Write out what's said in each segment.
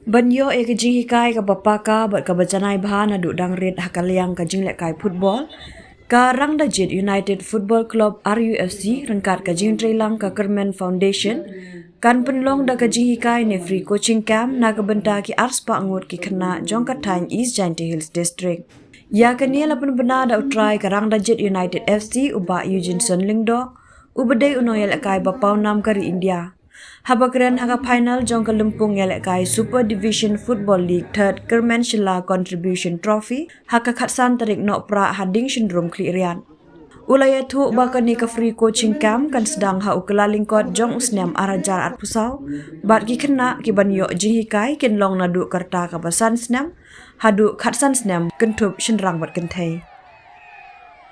Banyo e kajing hikai ka bapaka bat ka bacanai bha na du dang red hakaliang kajing lekai football ka Rangdajied United Football Club RUFC rengkat kajing trailang ka Kermen Foundation kan penlong da kajing hikai ne free coaching camp na ka benta ki arspa angut ki khna jongkathain East Jainti Hills District ya kania la Pynbna da trai ka Rangdajied United FC uba Eugeneson Lyngdoh ubadai unoyel akai bapau nam kari India Habakren haga final jong ka Lumpung yelekai Super Division Football League third Kermen Syllad Contribution Trophy haka khatsan tarik nok pra hading syndrome Khliehriat. Ulaya thu bakani ka free coaching camp kan sedang ha ukla lingkot jong usnam arajar at pusau bat ki khna ki banyo jihikai kin long nadu karta ka basan snam hadu khatsan snam kentup shinrang bat kenthai.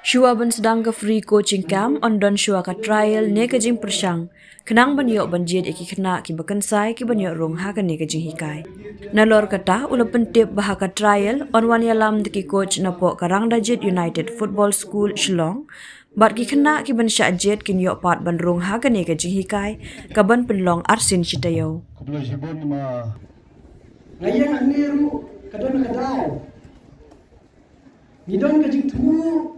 Shua ban sedang ka free coaching camp on don shua ka trial ne ka jing persang kenang banyo banjid ki khna ki bakansai ki banyo rong ha ka ne ka jing hikai nalor kata ula pentip bah ka trial on wan yalam ki coach na po ka Rangdajied United Football School Shillong bat ki khna ki ban sha jet kin yo pat ban rong ha ka ne ka jing hikai ka ban penlong arsin chitayo ngayang aniru kadon kadau ngidon ka jing thu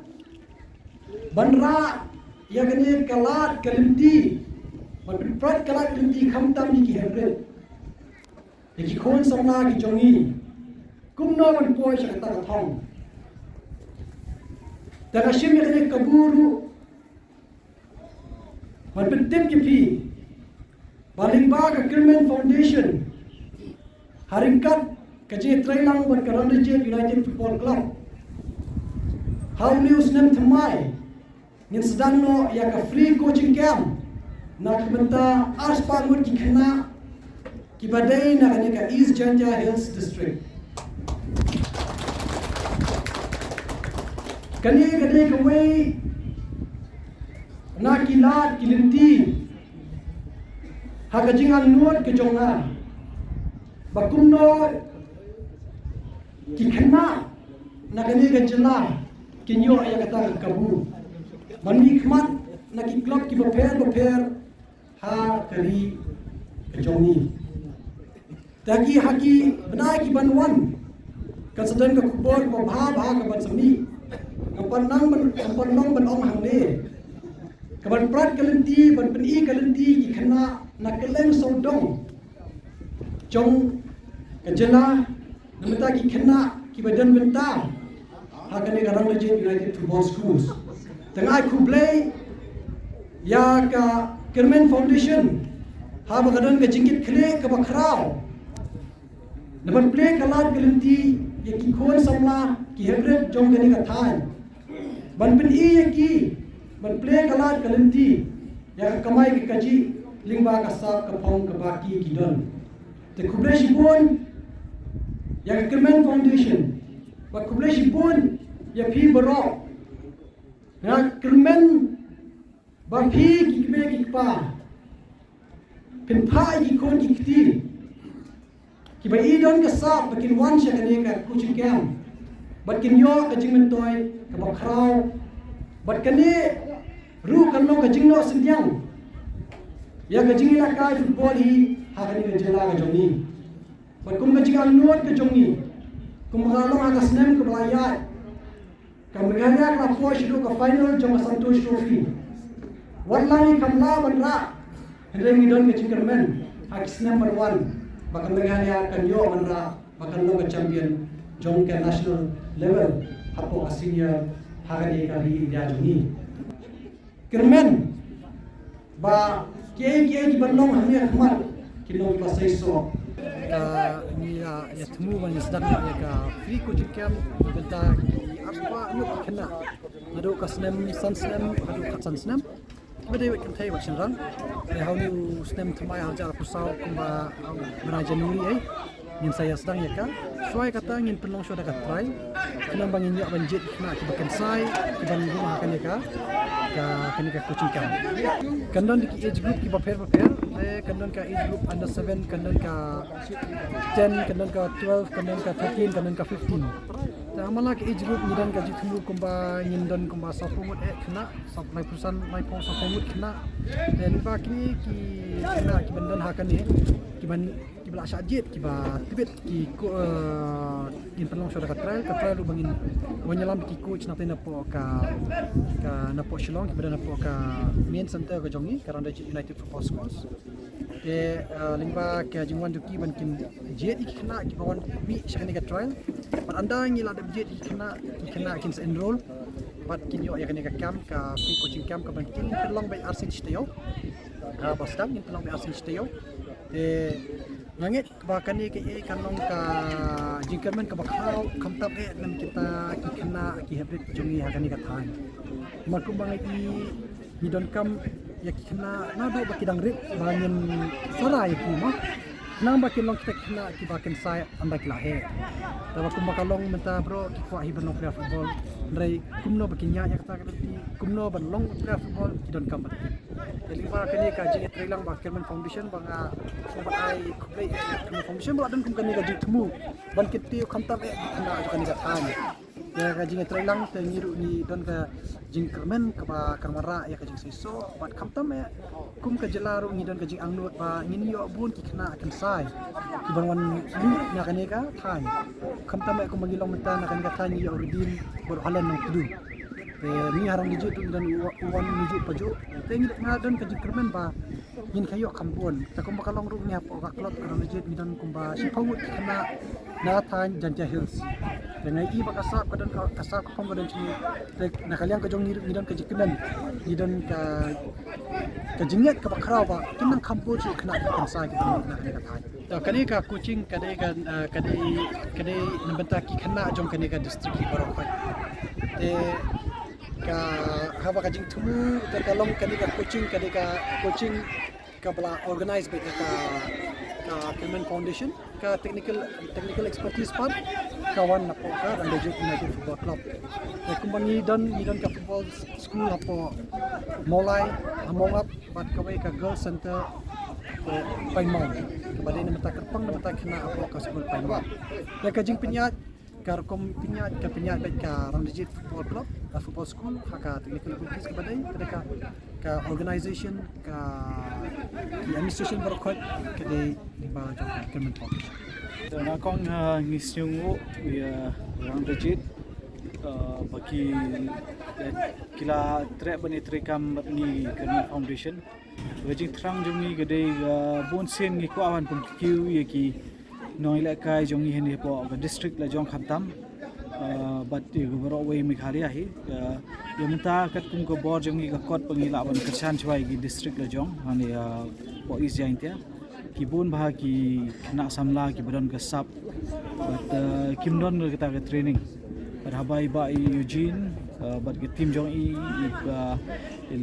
banra ya gane kalat kalimti prat kalat kalimti khamtam ni ki hemre ki khon samna ki jongi kumno man poi shakta ka thong daga shim ya gane kaburu man pentim ki phi balingba ka Kermen Foundation haringkat kaje trailang ban ka Rangdajied United Football Club how news nem thamai ngin sedang no ya ka free coaching camp na kebenta ars pangut ki khna ki badai na kane ka East Jainti Hills District kani gade ka wei na kilat kilinti ha ka jingan nuot ke jonga bakumno ki khna na kane ka jela kinyo ya kata kabu mandi khmat na ki club ki baper ha kari kejongi taki haki benai ki banwan kan sedang ka kubor ka bha ka ban sami kapan nong ban ong hang ne kapan prat kalenti ban peni kalenti ki khana na keleng sodong jong kajela namata ki khana ki badan benta ha kane ka Rangdajied United Football Schools tengah aku play ya ka Kermen Foundation ha bagadan ka jingkit khle ka bakrao naman play kalat kalimti ya ki khon samla ki hebret jong gani ka than ban pen I ya ki ban play kalat kalimti ya kamai ki kaji lingba ka sap ka phong ka baki ki don te kuble shibon ya ka Kermen Foundation ba kuble shibon ya phi baro na Kermen ba phi ki kbe ki pa pen pha ki kon ki kti ki ba I don ka sa bakin wan sha ka ne ka coaching camp bat kin yo ka jingmen toy ka ba khrau bat ka ne ru kan lo ka jingno sindiang ya ka jingila ka football hi ha ka ni ka jela ka jongi bat kum ka jingan nuot ka jongi kum ka lo ha ka snem ka balaya ka Meghalaya ka push do ka final jong Santosh Trophy warlani kamla banra hendeng idon ke Kermen hak number 1 bakal Meghalaya kan yo banra bakal lo ka champion jong ke national level hapo ka senior hagani ka ri dia jongi Kermen ba ke banong hami khmat kinong pa saiso ni ya temu ban sedang ya ka free coaching camp benta apa nu kena adu ka snem san snem adu khatsan snem bade kan thai wa chinran ai how new snem thamai hajar pusau kumba mena Januari ai ngin saya sedang ya ka suai kata ngin penlong shoda ka trai kenang bangin ya banjit kena ki bakan sai ki ban rumah kan ya ka kani ka coaching camp kandon di age group ki baper kandon ka age group under 7 kandon ka 10 kandon ka 12 kandon ka 13 kandon ka 15 ta amala ka age group nidan ka jithu kumba ngindon kumba sapumut khna sap mai pusan mai pong sapumut khna dan ba ki kena ki bandan ha kan ni ki ki bela syajit ki ba tibet ki ko in pelong syada ka trail lu bangin wanyalam ki coach na tena po ka na po Shillong ki bada na po ka main center ka jongi ka Rangdajied United Football Schools ke lingba ke jingwan du ki ban kin jet ki kena ki bawan mi syakani ka trail pat anda ngila da jet ki kena kin enroll pat kin yo ya kani ka camp ka free coaching camp ka ban kin pelong by arsin steo ka bastang kin pelong by arsin steo ngangit bakani ke kanong ka jingkerman ka bakhaw kamtap nam kita ki kena ki hybrid jongi hakani ka than makumbang i don kam ya ki kena nado bakidang rit bangin sarai ki ma nang bakin long kita kena ki bakin sai anda kilahe tawa kumbakalong menta bro ki kwa hiban player football ndrai kumno bakinya ya kata kalati kumno ban long player football ki don kam jadi ba kani ka ji trilang ba Kerman Foundation banga sobat ai kubai Kerman Foundation ba dan kum kani ka ji temu ban kiti kamtam kena kani ka tan ya ka ji trilang te ngiru ni don ka jing Kerman ka ba kamara ya ka jing siso bat kamtam kum ka jelaru ni don ka jing angnut ba ngin yo bun ki kena akan sai ki banwan ni na kani ka tan kamtam kum magilong menta na kani ka tan yo redeem bor halan nang tudu ni harang dijut dan uwan nujut paju tengi ngadan ka Kerman ba yin kayo kampun ta kum bakalong ru ni apo ka klub ka Rangdajied ni dan kum ba si pawut kena na tan Janja Hills dengan i ba kasap ka dan kasap ka kum dan chini na kaliang ka jong ni dan ka Kerman ni dan ka jinget ka bakraw ba kinang kampu chu kena kan sa ki na ka tan ta kani ka coaching kadai nambenta ki kena jong kani ka district ki barok ka haba ka jing tumu ta kalong kani ka coaching ka bala organize by ka Kerman Foundation ka technical expertise part kawan na po ka Rangdajied United Football Club ya kumbangi don ka football school apo molai amongap bat kawai ka girl center Pynbna kepada ni mata kerpang na mata kena apo ka school Pynbna ya ka jing pinyat karkom pinyat baik ka Rangdajied Football Club football school haka technical abilities kepada ka organization ka administration berkot kedai di bawah Kerman Foundation. Dan akong ngisyungu ya Rangdajied bagi kila trek bani trekam ni Kerman Foundation wajing terang jongi kedai bon sen ngi ko awan pun kiu ye ki noi la kai jongi hen po district la jong khamtam but gubro way Meghalaya hi yamta kat kum ko bor jongi ka kot pangila ban kersan chwai gi district la jong hani po is jaintia ki bon bah ki kena samla ki badan ka sap but kimdon kita ka training but habai ba Eugene but ki team jong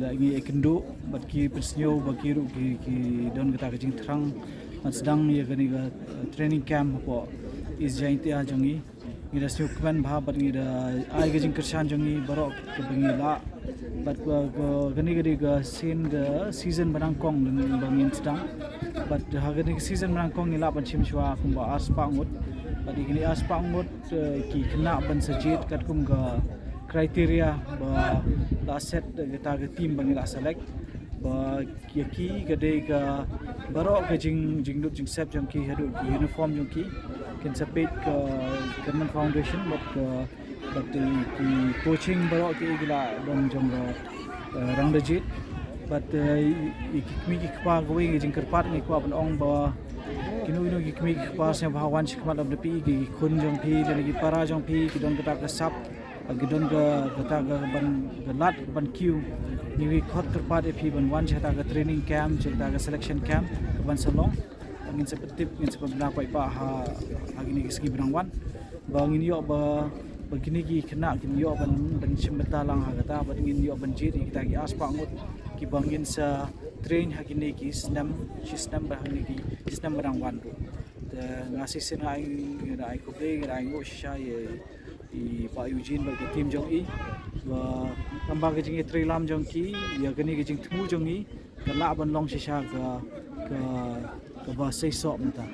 lagi ekendo but ki persnyo bakiru ki don kita ka jing terang sdang ye gani ga training camp po is jaintia jongi ngira syukman bha bat ngira ai ga jing kersan jongi barok ke bangila bat gani ga season banangkong dengan bangin sedang but gani season banangkong ngila pan chimchwa kumba aspangut bat gini aspangut ki kena ban sajit kat kum ga kriteria ba la set kita ga team bangila select ba ki gadai ga barok ga jing dut jing sep jong ki hadu ki uniform jong ki can sepet ke Kerman Foundation but ki coaching barok ki gila dong jong Rangdajied but mi ki kwa going jing kerpat ni kwa ong ba kinu ki mi ki kwa se ba wan sikmat of the pi ki kun jong pi lagi para jong pi ki don kata ka sap ki don ga kata ga ban lat ban queue ni khot kerpat pi ban wan chata ga training camp chata ga selection camp ban salong angin sepetip ngin sepebna pai pa ha agini segi benang wan bangin yo ba begini ki kena kin yo ban chimta lang ha kata ba ngin yo ban jiri kita ki aspa ngut ki bangin sa train agini ki system ba agini ki system benang wan ngasi sen ai ko play ai ngo sha ye i pa Eugene ba ki team jong ba kamba ke jing trilam jong ki ya gani ke jing thu jong ka la ban long sha ka ba sei so mata